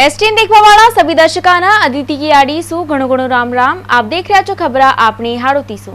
STN देखवावाळा सभी दर्शकाना अदिति की आड़ी सु घणो घणो राम राम। आप देख रहा છો खबरा आपनी हाड़ोती सु।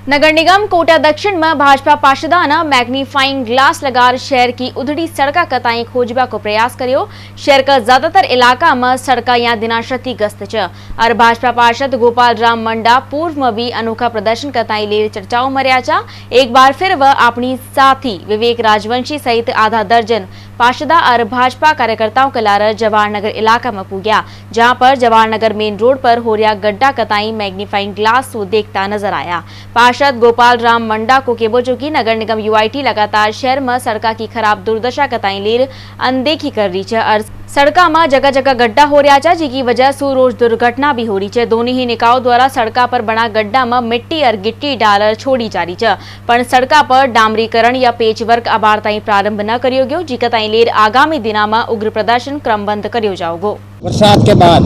नगर निगम कोटा दक्षिण में भाजपा पार्षदाना मैग्नीफाइंग ग्लास लगार शहर की उधड़ी सड़का कताई खोजबा को प्रयास कर्यो। शहर का ज्यादातर इलाका में सड़का या दिना क्षतिग्रस्त छ और भाजपा पार्षद गोपाल राम मंडा पूर्व में भी अनोखा प्रदर्शन कताई ले चर्चाओं में रहा था। एक बार फिर वह अपनी साथी विवेक राजवंशी सहित आधा दर्जन पार्षदा और भाजपा कार्यकर्ताओं के लार जवाहरनगर इलाका में पुग्या, जहां पर जवाहरनगर मेन रोड पर हो रहा गड्ढा कताई मैग्नीफाइंग ग्लास सु देखता नजर आया। पार्षद गोपाल राम मंडा को केबो जो कि नगर निगम यूआईटी लगातार शहर में सड़का की खराब दुर्दशा कताई लेर अनदेखी कर रही है और सड़का में जगह जगह गड्ढा हो रहा है, जिसकी वजह से रोज दुर्घटना भी हो रही है। दोनों ही निकायों द्वारा सड़का पर बना गड्ढा में मिट्टी और गिट्टी डाल छोड़ी जा रही है, पर सड़का पर डामरीकरण या पेच वर्क अबार ताई प्रारंभ न करियो गयो, जिका ताई लेर आगामी दिना में उग्र प्रदर्शन क्रमबंध करियो जाओगो। बरसात के बाद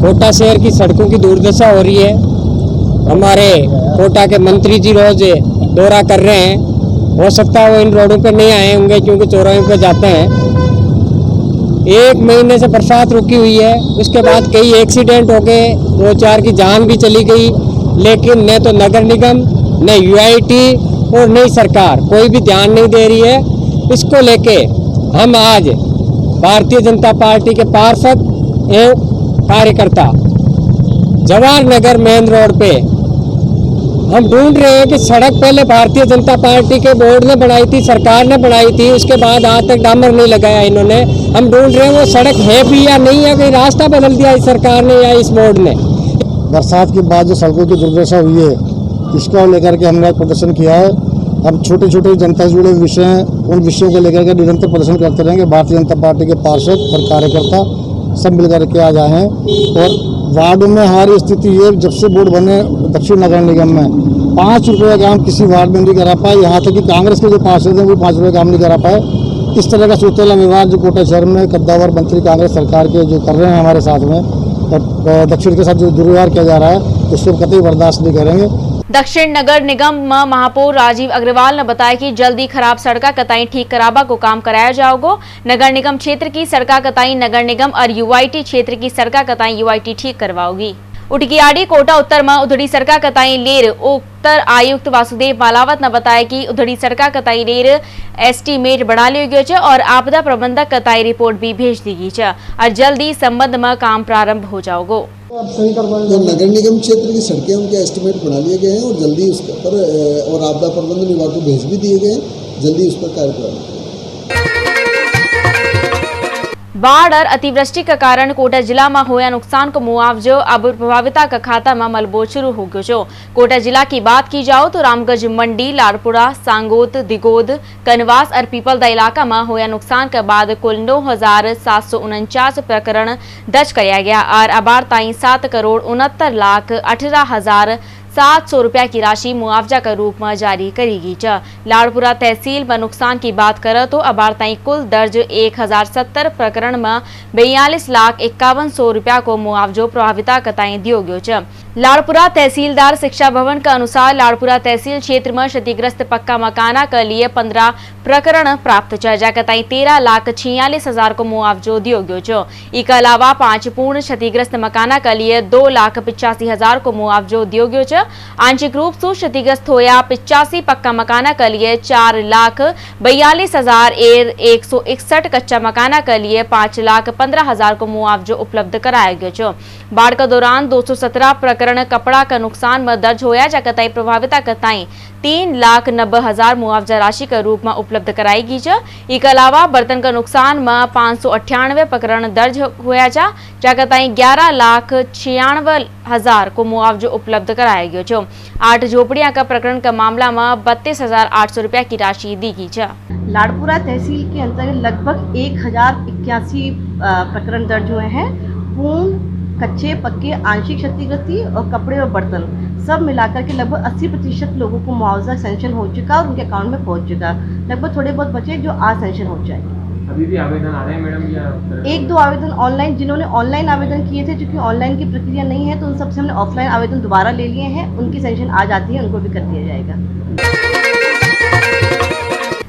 कोटा शहर की सड़कों की दुर्दशा हो रही है। हमारे कोटा के मंत्री जी रोज दौरा कर रहे हैं, हो सकता है वो इन रोडों पर नहीं आए होंगे क्योंकि चौराहे पर जाते हैं। एक महीने से बरसात रुकी हुई है, उसके बाद कई एक्सीडेंट हो गए, 2-4 की जान भी चली गई, लेकिन न तो नगर निगम न यूआईटी और न सरकार कोई भी ध्यान नहीं दे रही है। इसको लेके हम आज भारतीय जनता पार्टी के पार्षद एवं कार्यकर्ता जवाहरनगर मेन रोड पे हम ढूंढ रहे हैं कि सड़क पहले भारतीय जनता पार्टी के बोर्ड ने बनाई थी, सरकार ने बनाई थी, उसके बाद आज तक डामर नहीं लगाया इन्होंने। हम ढूंढ रहे हैं वो सड़क है भी या नहीं है, कोई रास्ता बदल दिया इस सरकार ने या इस बोर्ड ने। बरसात के बाद जो सड़कों की दुर्दशा हुई है, इसको लेकर के हमने प्रदर्शन किया है। हम छोटे छोटे जनता से जुड़े विषय हैं, उन विषयों को लेकर के निरंतर प्रदर्शन करते रहेंगे। भारतीय जनता पार्टी के पार्षद और कार्यकर्ता सब मिलकर के आ जाए हैं। और वार्डों में हमारी स्थिति ये, जब से बोर्ड बने दक्षिण नगर निगम में 5 रुपये का काम किसी वार्ड में नहीं करा पाए, यहाँ तक कि कांग्रेस के जो पार्षद हैं वो 5 रुपये काम नहीं करा पाए। इस तरह का सोतेला व्यवहार जो कोटा शहर में कद्दावर मंत्री कांग्रेस सरकार के जो कर रहे हैं हमारे साथ में, और दक्षिण के साथ जो दुर्व्यवहार किया जा रहा है, उसको कतई बर्दाश्त नहीं करेंगे। दक्षिण नगर निगम में महापौर राजीव अग्रवाल ने बताया कि जल्दी खराब सड़का कताई ठीक कराबा को काम कराया जाओगो। नगर निगम क्षेत्र की सड़का कताई नगर निगम और यूआईटी क्षेत्र की सड़का कताई यूआईटी ठीक करवाओगी। उटकियाड़ी कोटा उत्तर में उधड़ी सड़का कताई लेर उत्तर आयुक्त वासुदेव मालावत ने बताया कि उधड़ी सड़का कताई लेर एस्टीमेट बढ़ा लियो गयो है और आपदा प्रबंधक कताई रिपोर्ट भी भेज दी गई है और जल्दी संबंध में काम प्रारंभ हो जाओगो। तो नगर निगम क्षेत्र की सड़कें उनके एस्टीमेट बना लिए गए हैं और जल्दी उस पर और आपदा प्रबंधन विभाग को भेज भी दिए गए हैं, जल्दी उस पर कार्य कराएंगे। बाढ़ और अतिवृष्टि के कारण कोटा जिला में होया नुकसान को मुआवजो अब प्रभाविता का खाता में मलबो शुरू हो गयो। कोटा जिला की बात की जाओ तो रामगंज मंडी, लाड़पुरा, सांगोत, दिगोद, कनवास और पीपलदा इलाका में होया नुकसान के बाद कुल 9,749 प्रकरण दर्ज किया गया और अबार ताई 7,69,18,700 रुपया की राशि मुआवजा के रूप में जारी करी गई है। लाड़पुरा तहसील में नुकसान की बात करें तो अबार ताई कुल दर्ज 1070 प्रकरण में 42,51,100 रुपया को मुआवजो प्रभाविता कताई दियो गयो है। लाड़पुरा तहसीलदार शिक्षा भवन के अनुसार लाड़पुरा तहसील क्षेत्र में क्षतिग्रस्त पक्का मकाना के लिए 15 प्रकरण प्राप्त है, जहाँ कताई 13,46,000 को मुआवजो दियो गयो है। इसके अलावा 5 पूर्ण क्षतिग्रस्त मकाना के लिए 2,85,000 को मुआवजो दियो गयो है। आंशिक रूप से क्षतिग्रस्त होया 85 पक्का मकाना के लिए 4,42,161 कच्चा मकाना के लिए 5,15,000 को मुआवजो उपलब्ध कराया गया है। बाढ़ के दौरान 217 प्रकरण कपड़ा का नुकसान में दर्ज होया, जहाँ कताई प्रभाविता कताई 3,90,000 मुआवजा राशि के रूप में उपलब्ध कराई गई है। इसके अलावा बर्तन का नुकसान में 598 प्रकरण दर्ज होया, जहाँ कताई 11,96,000 को मुआवजो उपलब्ध कराया गया है। 8 झोपड़ियां का प्रकरण का मामला में 32,800 रुपया की राशि दी गई है। लाड़पुरा तहसील के अंतर्गत लगभग 1,081 प्रकरण दर्ज हुए हैं। पूर्ण, कच्चे, पक्के, आंशिक क्षतिग्रस्ती और कपड़े और बर्तन सब मिलाकर के लगभग 80% लोगों को मुआवजा सेंक्शन हो चुका और उनके अकाउंट में पहुंच चुका। लगभग थोड़े बहुत बचे जो आज सेंक्शन हो जाएंगे। अभी भी आवेदन आ रहे हैं मैडम या 1-2 आवेदन ऑनलाइन, जिन्होंने ऑनलाइन आवेदन किए थे, क्योंकि ऑनलाइन की प्रक्रिया नहीं है तो उन सबसे हमने ऑफलाइन आवेदन दोबारा ले लिए हैं। उनकी सेंक्शन आ जाती है, उनको भी कर दिया जाएगा।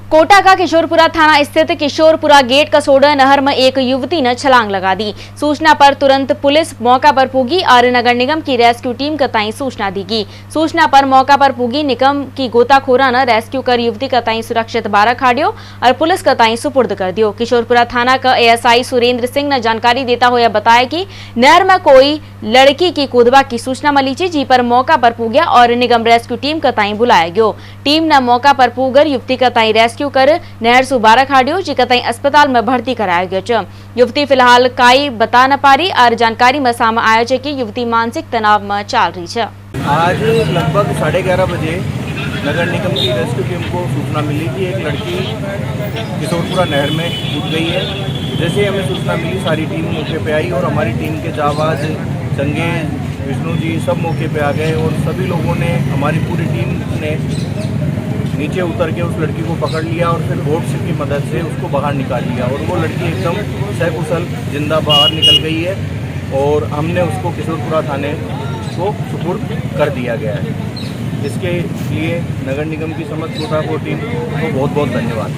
कोटा का किशोरपुरा थाना स्थित किशोरपुरा गेट कसोड़ा नहर में एक युवती ने छलांग लगा दी। सूचना पर तुरंत पुलिस मौका पर पुगी और नगर निगम की रेस्क्यू टीम कताई सूचना दी गई। सूचना पर मौका पर पुगी निगम की गोताखोरा ने रेस्क्यू कर युवती कताई सुरक्षित बारह खाड़ियो और पुलिस कताई सुपुर्द कर दियो। किशोरपुरा थाना का एएसआई सुरेंद्र सिंह ने जानकारी देता हुआ बताया कि नहर में कोई लड़की की कूदबा की सूचना मिली थी, जी पर मौका पर पुग्या और निगम रेस्क्यू टीम कताई बुलाया गयो। टीम ने मौका पर पुगर युवती कताई रेस्क्यू कर नहर सु बारह खाड़ियो जी कताई अस्पताल में भर्ती कराया गयो। युवती फिलहाल काई बता न पारी और जानकारी में सामने आयो छे कि युवती मानसिक तनाव में चाल रही है। आज लगभग 11:30 बजे नगर निगम की रेस्क्यू टीम को सूचना मिली कि एक लड़की किशोरपुरा नहर में कूद गई है। जैसे हमें सूचना मिली सारी टीम मौके पे आई और हमारी टीम के जाबाज संगे विष्णु जी सब मौके पे आ गए और सभी लोगों ने, हमारी पूरी टीम ने नीचे उतर के उस लड़की को पकड़ लिया और फिर बोट की मदद से उसको बाहर निकाल लिया और वो लड़की एकदम सकुशल जिंदा बाहर निकल गई है और हमने उसको किशोरपुरा थाने को सुपुर्द कर दिया गया है। इसके लिए नगर निगम की समस्त कोटा को टीम को बहुत बहुत धन्यवाद।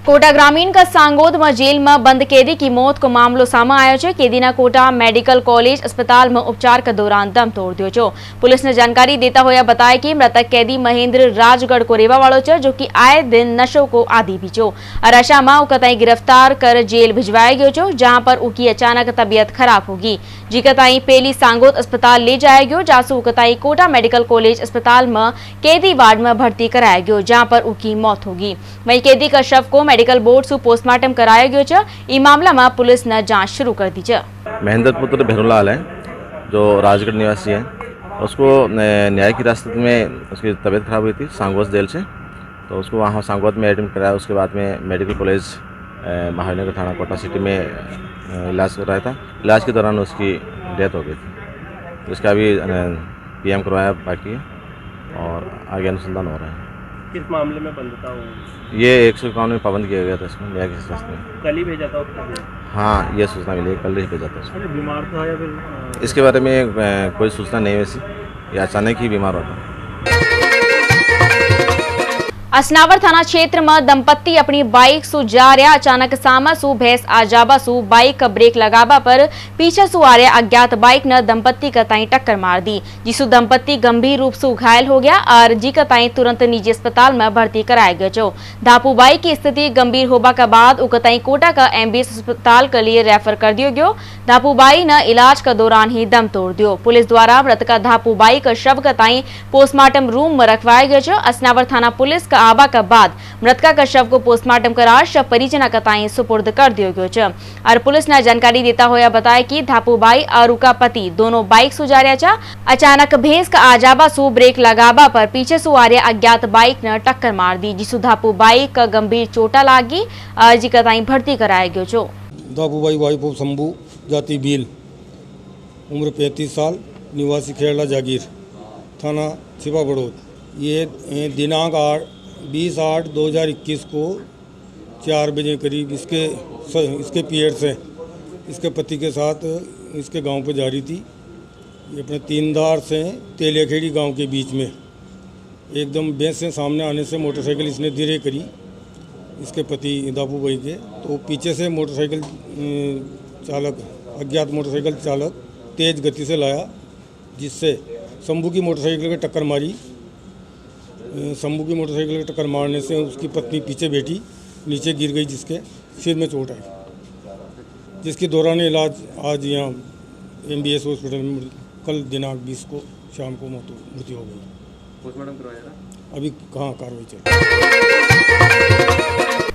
कोटा ग्रामीण का सांगोद में जेल में बंद कैदी की मौत को मामलो सामने आयो है। कैदी ने कोटा मेडिकल कॉलेज अस्पताल में उपचार के दौरान दम तोड़ दियो छो। पुलिस ने जानकारी देता हुआ बताया कि मृतक कैदी महेंद्र राजगढ़ को रेवा वालो छे, जो कि आए दिन नशो को आदि भी छो। अराशा में उकताई गिरफ्तार कर जेल भिजवाया गयो छो, जहां पर उकी अचानक तबियत खराब होगी, जी कताई पहली सांगोद अस्पताल ले जाया गयो, जासू उकताई कोटा मेडिकल कॉलेज अस्पताल में कैदी वार्ड में भर्ती कराया गयो, जहां पर उकी मौत होगी। वहीं कैदी का शव को मेडिकल बोर्ड से पोस्टमार्टम कराया गयो छे। ई मामला में पुलिस ने जांच शुरू कर दी है। महेंद्र पुत्र भैरूलाल है जो राजगढ़ निवासी है। उसको न्यायिक हिरासत में उसकी तबीयत खराब हुई थी सांगोद जेल से, तो उसको वहाँ सांगोद में एडमिट कराया। उसके बाद में मेडिकल कॉलेज महानगर थाना कोटा सिटी में इलाज कर रहा था। इलाज के दौरान उसकी डेथ हो गई थी। उसका अभी पीएम करवाया बाकी है और आगे अनुसंधान हो रहा है। किस मामले में बंधता हो? ये 151 में पाबंद किया गया था इसमें न्यायिक हिरासत में। कल ही भेजा था उसको? हाँ, ये सूचना मिली, कल ही भेजा था उसको। बीमार था या फिर? इसके बारे में कोई सूचना नहीं वैसी, ये अचानक ही बीमार होता। असनावर थाना क्षेत्र में दंपत्ति अपनी बाइक सु जा रहा अचानक सामा सु भैंस आ जाबा सु बाइक का ब्रेक लगाबा पर पीछे सु आ रहा अज्ञात बाइक ने दंपत्ति का ताई टक्कर मार दी, जिसु दंपत्ति गंभीर रूप से घायल हो गया और जी का ताई तुरंत निजी अस्पताल में भर्ती कराया गया। जो धापू बाइक की स्थिति गंभीर होबा के बाद उकताई कोटा का एमबीएस अस्पताल के लिए रेफर कर दियो गयो। धापू बाई ने इलाज के दौरान ही दम तोड़ दियो। पुलिस द्वारा मृतका धापू बाई का शव का ताई पोस्टमार्टम रूम में रखवाया गया। असनावर थाना पुलिस का आबा के बाद मृतका का शव को पोस्टमार्टम करा शव परिजन का ताई सुपुर्द कर दियो गयो। और पुलिस ने जानकारी देता हुआ बताया कि धापूबाई और उका पति दोनों बाइक सु जा रहा। अचानक भैंस का आजाबा सु ब्रेक लगाबा पर पीछे सु आ रहा अज्ञात बाइक ने टक्कर मार दी, जिसु धापूबाई का गंभीर चोटा लागी और जी का ताई भर्ती कराया गयो। धापूबाई वाइफ ऑफ शंभू, जाति भील, उम्र 35 साल, निवासी खेड़ा जागीर, थाना छिपा बड़ौद। ये दिनांक 20/8/2021 को 4 बजे करीब इसके पीरियड से इसके पति के साथ इसके गांव पर जा रही थी। ये अपने तीनदार से तेलियाखेड़ी गांव के बीच में एकदम भैंस से सामने आने से मोटरसाइकिल इसने धीरे करी इसके पति दापू भाई के, तो पीछे से मोटरसाइकिल चालक, अज्ञात मोटरसाइकिल चालक तेज़ गति से लाया, जिससे शंभू की मोटरसाइकिल को टक्कर मारी। शंभू की मोटरसाइकिल को टक्कर मारने से उसकी पत्नी पीछे बैठी नीचे गिर गई, जिसके सिर में चोट आई, जिसके दौरान इलाज आज यहाँ एमबीएस हॉस्पिटल में कल दिनांक 20 को शाम को मृत्यु हो गई। पोस्टमार्टम करवाया अभी कहाँ कार्रवाई चल रही।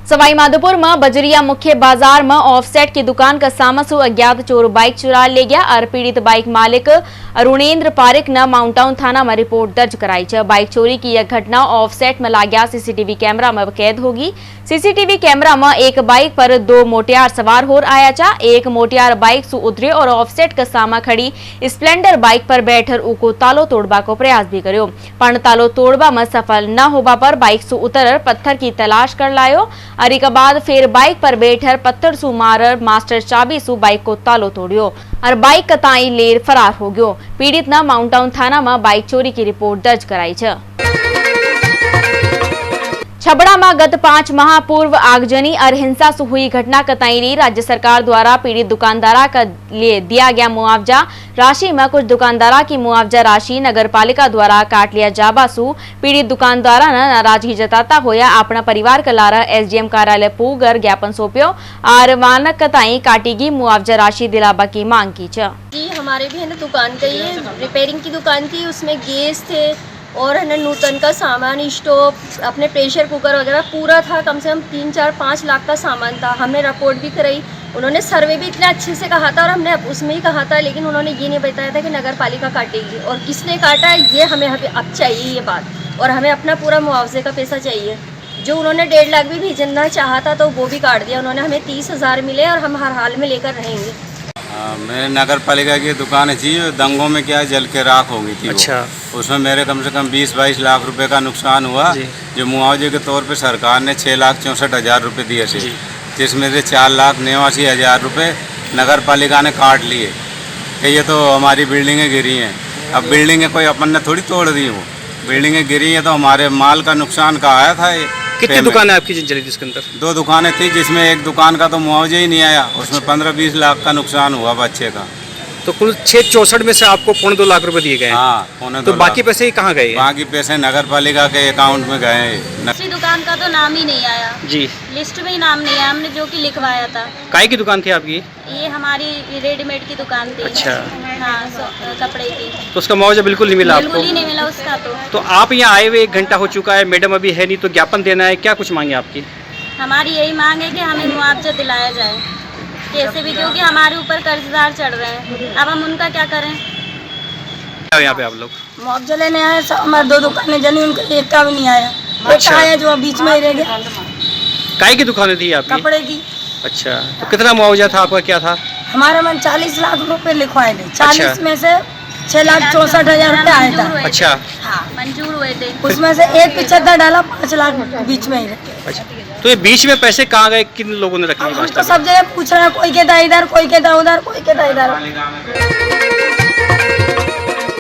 सवाई माधोपुर में बजरिया मुख्य बाजार में ऑफसेट की दुकान का सामसु अज्ञात चोर बाइक चुरा ले गया और पीड़ित बाइक मालिक अरुणेंद्र पारिक ने माउंट टाउन थाना में रिपोर्ट दर्ज कराई है। बाइक चोरी की यह घटना ऑफसेट में लाग्या सीसीटीवी कैमरा में कैद होगी। सीसीटीवी कैमरा में एक बाइक पर 2 मोटियार सवार हो आया था। एक मोटियार बाइक सु उतरे और ऑफसेट का सामा खड़ी स्प्लेंडर बाइक पर बैठकर उको तालो तोड़बा को प्रयास भी कर्यो, पण तालो तोड़बा में सफल न होबा पर बाइक सु उतर पत्थर की तलाश कर लायो और एक बाद फिर बाइक पर बैठकर पत्थर सु मारर मास्टर चाबी सु बाइक को तालो तोड़ियो और बाइक कताई लेर फरार हो गयो। पीड़ित ने माउंट टाउन थाना में बाइक चोरी की रिपोर्ट दर्ज कराई है। छबड़ा में गत 5 माह पूर्व आगजनी और हिंसा से हुई घटना कताई राज्य सरकार द्वारा पीड़ित दुकानदारा का लिए दिया गया मुआवजा राशि में कुछ दुकानदारा की मुआवजा राशि नगर पालिका द्वारा काट लिया जाबासु पीड़ित दुकानदारा ने नाराजगी जताता होया अपना परिवार का लारा एसडीएम कार्यालय पूगर ज्ञापन सौंप्यो और मानक कताई काटीगी मुआवजा राशि दिलाबा की मांग की। जी हमारे भी है ना दुकान का ये रिपेयरिंग की दुकान थी, उसमें गैस थे और है ना नूतन का सामान, स्टोव, अपने प्रेशर कुकर वगैरह पूरा था। कम से कम 3-4-5 लाख का सामान था। हमने रिपोर्ट भी कराई, उन्होंने सर्वे भी इतने अच्छे से कहा था और हमने उसमें ही कहा था, लेकिन उन्होंने ये नहीं बताया था कि नगर पालिका काटेगी और किसने काटा ये हमें अब चाहिए ये बात, और हमें अपना पूरा मुआवजे का पैसा चाहिए। जो उन्होंने 1.5 लाख भी भेजना चाहा था तो वो भी काट दिया उन्होंने। हमें 30,000 मिले और हम हर हाल में लेकर रहेंगे। मेरे नगर पालिका की दुकान थी, दंगों में क्या जल के राख हो गई थी। अच्छा। उसमें मेरे कम से कम 20-22 लाख रुपए का नुकसान हुआ, जो मुआवजे के तौर पे सरकार ने 6,64,000 रुपए दिए थे, जिसमें से 4,89,000 रुपए नगर पालिका ने काट लिए कि ये तो हमारी बिल्डिंगें गिरी हैं। अब बिल्डिंगें कोई अपन ने थोड़ी तोड़ दी, वो बिल्डिंगें गिरी हैं तो हमारे माल का नुकसान का आया था। ये कितनी दुकानें आपकी जली थी इसके अंदर? 2 दुकानें थी, जिसमें एक दुकान का तो मुआवजा ही नहीं आया, उसमें 15-20 लाख का नुकसान हुआ बच्चे का। तो कुल 664 में से आपको 2.25 लाख रुपए दिए गए? हाँ, 2.25 तो बाकी पैसे ही कहाँ गए? बाकी पैसे नगर पालिका के अकाउंट में गए। दूसरी दुकान का तो नाम ही नहीं आया जी, लिस्ट में ही नाम नहीं आया, हमने जो कि लिखवाया था। काय की दुकान थी आपकी? ये हमारी रेडीमेड की दुकान थी। अच्छा। हाँ, कपड़े की। तो उसका मुआवजा बिल्कुल नहीं मिला आपको? बिल्कुल ही नहीं मिला उसका। तो आप यहाँ आए हुए 1 घंटा हो चुका है, मैडम अभी है नहीं, तो ज्ञापन देना है, क्या कुछ मांगे आपकी? हमारी यही मांग है कि हमें मुआवजा दिलाया जाए कैसे भी, क्योंकि हमारे ऊपर कर्जदार चढ़ रहे हैं। अब हम उनका क्या करें? यहाँ पे आप लोग मुआवजा लेने आए, हमारे 2 दुकानें जली, उनका एक का भी नहीं आया। अच्छा। आया जो बीच में ही रह गया। काय की दुकानें थी आपकी? कपड़े की। अच्छा, तो कितना मुआवजा था आपका, क्या था? हमारा मन 40 लाख रुपए लिखवाए थे। 40 अच्छा। में से 6,64,000 रुपए आया था। अच्छा। हाँ, मंजूर हुए थे। उसमें से 1,75,000 डाला, 5 लाख बीच में ही रखे। अच्छा, तो ये बीच में पैसे कहाँ गए, किन लोगों ने रखे? हम तो सब जगह पूछ रहे हैं, कोई कहता इधर, कोई कहता उधर, कोई कहता इधर।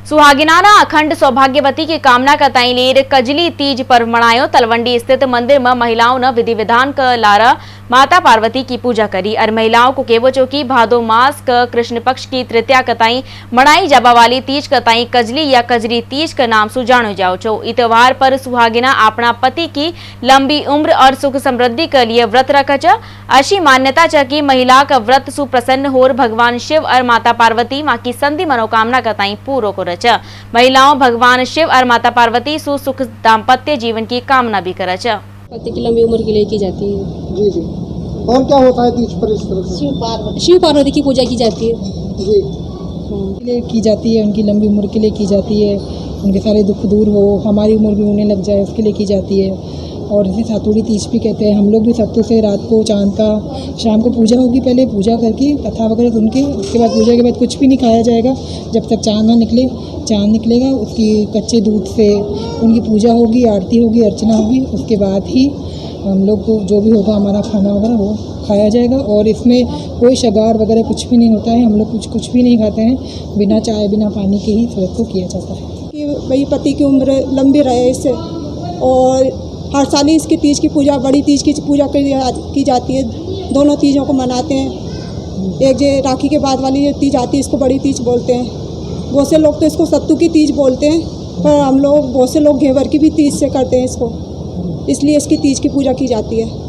सुहागिनाना अखंड सौभाग्यवती की कामना कताई लेर कजली तीज पर्व मनायो। तलवंडी स्थित मंदिर में महिलाओं ने विधि विधान का लारा माता पार्वती की पूजा करी और महिलाओं को केवो चौकी भादो मास का कृष्ण पक्ष की तृतीया कताई मनाई जाबा वाली तीज कताई कजली या कजरी तीज का नाम से जानो जाओ छो। इतवार पर सुहागिना अपना पति की लंबी उम्र और सुख समृद्धि के लिए व्रत रखा च। ऐसी मान्यता च कि महिला का व्रत सुप्रसन्न होर भगवान शिव और माता पार्वती माँ की संधि मनोकामना कताई पूरो को रच। महिलाओं भगवान शिव और माता पार्वती सुख दाम्पत्य जीवन की कामना भी कर पति की लंबी उम्र के लिए की जाती है। जी जी। और क्या होता है तीज पर इस तरह से? शिव पार्वती की पूजा की जाती है जी। के लिए की जाती है, उनकी लंबी उम्र के लिए की जाती है, उनके सारे दुख दूर हो, हमारी उम्र भी उन्हें लग जाए, उसके लिए की जाती है। और इसे सातुड़ी तीज भी कहते हैं। हम लोग भी सत्तू से रात को चांद का, शाम को पूजा होगी, पहले पूजा करके कथा वगैरह सुन के उसके बाद पूजा के बाद कुछ भी नहीं खाया जाएगा जब तक चांद ना निकले। चांद निकलेगा, उसकी कच्चे दूध से उनकी पूजा होगी, आरती होगी, अर्चना होगी, उसके बाद ही हम लोग को जो भी होगा हमारा खाना वगैरह वो खाया जाएगा। और इसमें कोई शगार वगैरह कुछ भी नहीं होता है, हम लोग कुछ भी नहीं खाते हैं, बिना चाय बिना पानी के ही व्रत को किया जाता है कि भाई पति की उम्र लंबी रहे इससे। और हर साल ही इसकी तीज की पूजा, बड़ी तीज की पूजा की जाती है। दोनों तीजों को मनाते हैं। एक जो राखी के बाद वाली जो तीज आती है इसको बड़ी तीज बोलते हैं। बहुत से लोग तो इसको सत्तू की तीज बोलते हैं, पर हम लोग बहुत से लोग घेवर की भी तीज से करते हैं इसको, इसलिए इसकी तीज की पूजा की जाती है।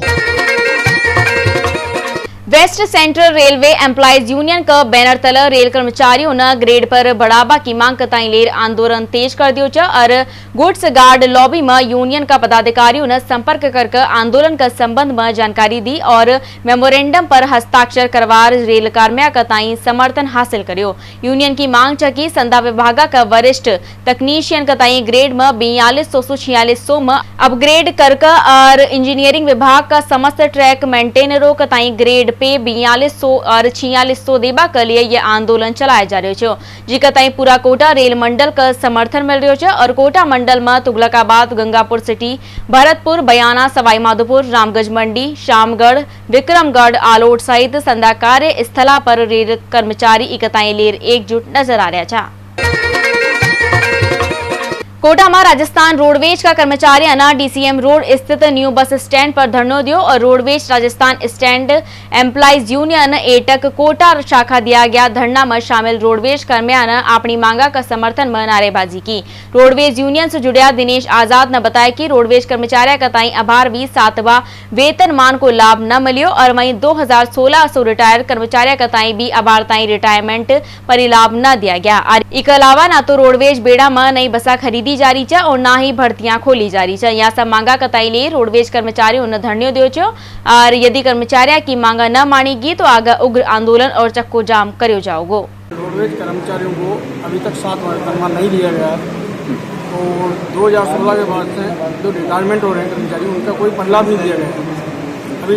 West central railway employees union का बैनर तले रेल कर्मचारियों ने ग्रेड पर बढ़ावा की मांग कताई लेर आंदोलन तेज कर दियो छ और गुड्स गार्ड लॉबी में यूनियन का पदाधिकारियों ने संपर्क करके आंदोलन का संबंध में जानकारी दी और मेमोरेंडम पर हस्ताक्षर करवार रेल कार्मिक कताई समर्थन हासिल करियो। यूनियन की मांग छ कि संधा विभाग का वरिष्ठ तकनीशियन कताई ग्रेड में 4200-4600 में अपग्रेड करके और इंजीनियरिंग विभाग का समस्त ट्रैक मेंटेनरों कताई ग्रेड पे 4200 और 4600 देबा के लिए यह आंदोलन चलाया जा रहा है, जिका ताई पूरा कोटा रेल मंडल का समर्थन मिल रहा है। और कोटा मंडल में तुगलकाबाद, गंगापुर सिटी, भरतपुर, बयाना, सवाई माधोपुर, रामगंज मंडी, शामगढ़, विक्रमगढ़, आलोट सहित संधा कार्य स्थला पर रेल कर्मचारी इकताई लेर एकजुट नजर आ रहा है। कोटा में राजस्थान रोडवेज का कर्मचारी डीसीएम रोड स्थित न्यू बस स्टैंड पर धरनो दियो और roadways Rajasthan stand employees union AITUC Kota शाखा दिया गया धरना में शामिल रोडवेज कर्मियों ने अपनी मांगा का समर्थन में नारेबाजी की। रोडवेज यूनियन से जुड़े दिनेश आजाद ने बताया कि रोडवेज कर्मचारी का ताई आभार भी 7वां वेतनमान को लाभ न मिलियो और वहीं 2016 से रिटायर कर्मचारी का ताई भी आभार ताई रिटायरमेंट पर लाभ न दिया गया। इसके अलावा न तो रोडवेज बेड़ा में नई बसा खरीदी जारी है और ना ही भर्तियां खोली जा रही है। यहाँ सब मांगा कताई ले रोडवेज कर्मचारियों ने धरने दियो छो और यदि कर्मचारी की मांगा न मानेगी तो आगे उग्र आंदोलन और चक्को जाम करो जाओगे। रोडवेज कर्मचारियों को अभी तक 7 वेतनमान नहीं दिया गया और 2016 के बाद से जो रिटायरमेंट हो रहे हैं कर्मचारी उनका कोई लाभ नहीं दिया गया। अभी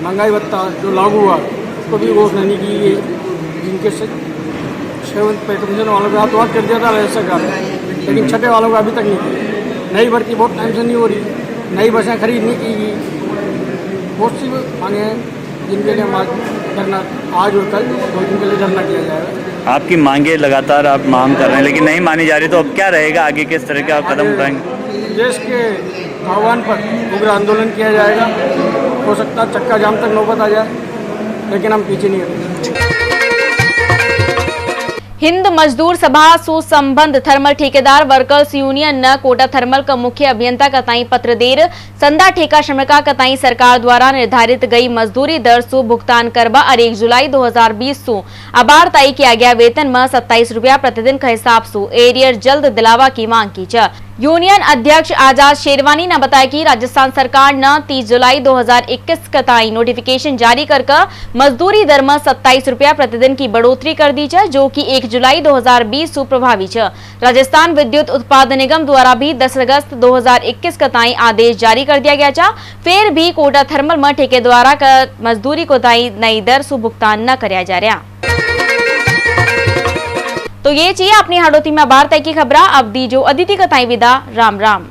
महंगाई भत्ता जो लागू हुआ उसको भी घोषणा नहीं की। जिनके 7th पे कमीशन वालों का हाथ कर दिया था सरकार ने, लेकिन छठे वालों का अभी तक नहीं किया। नई भर्ती बहुत टाइम से नहीं हो रही, नई बसें खरीद नहीं की गई। बहुत सी मांगे हैं जिनके लिए धरना आज और कल 2 दिन के लिए धरना किया जाएगा। आपकी मांगे लगातार आप मांग कर रहे हैं लेकिन नहीं मानी जा रही, तो अब क्या रहेगा आगे, किस तरह के आप कदम उठाएंगे? देश के आह्वान पर उग्र आंदोलन किया जाएगा। हो सकता है चक्का जाम तक नौबत आ जाए, लेकिन हम पीछे नहीं हटेंगे। हिंद मजदूर सभा सुसंबंध थर्मल ठेकेदार वर्कर्स यूनियन न कोटा थर्मल का मुख्य अभियंता का ताई पत्र देर संदा ठेका श्रमिका का ताई सरकार द्वारा निर्धारित गई मजदूरी दर सु भुगतान करवा और 1 जुलाई 2020 सु अबार तय किया गया वेतन में 27 रुपया प्रतिदिन का हिसाब सु एरियर जल्द दिलावा की मांग की छ। यूनियन अध्यक्ष आजाद शेरवानी ने बताया कि राजस्थान सरकार ने 30 जुलाई 2021 का ताई नोटिफिकेशन जारी कर मजदूरी दर में 27 रुपया प्रतिदिन की बढ़ोतरी कर दी है, जो कि 1 जुलाई 2020 से प्रभावी है। राजस्थान विद्युत उत्पादन निगम द्वारा भी 10 अगस्त 2021 का ताई आदेश जारी कर दिया गया था। फिर भी कोटा थर्मल में ठेके द्वारा मजदूरी को ताई नई दर से भुगतान न कराया जा रहा। तो ये चाहिए अपनी हाडोती में बार तय की खबर। अब दी जो अदिति का ताई विदा। राम राम।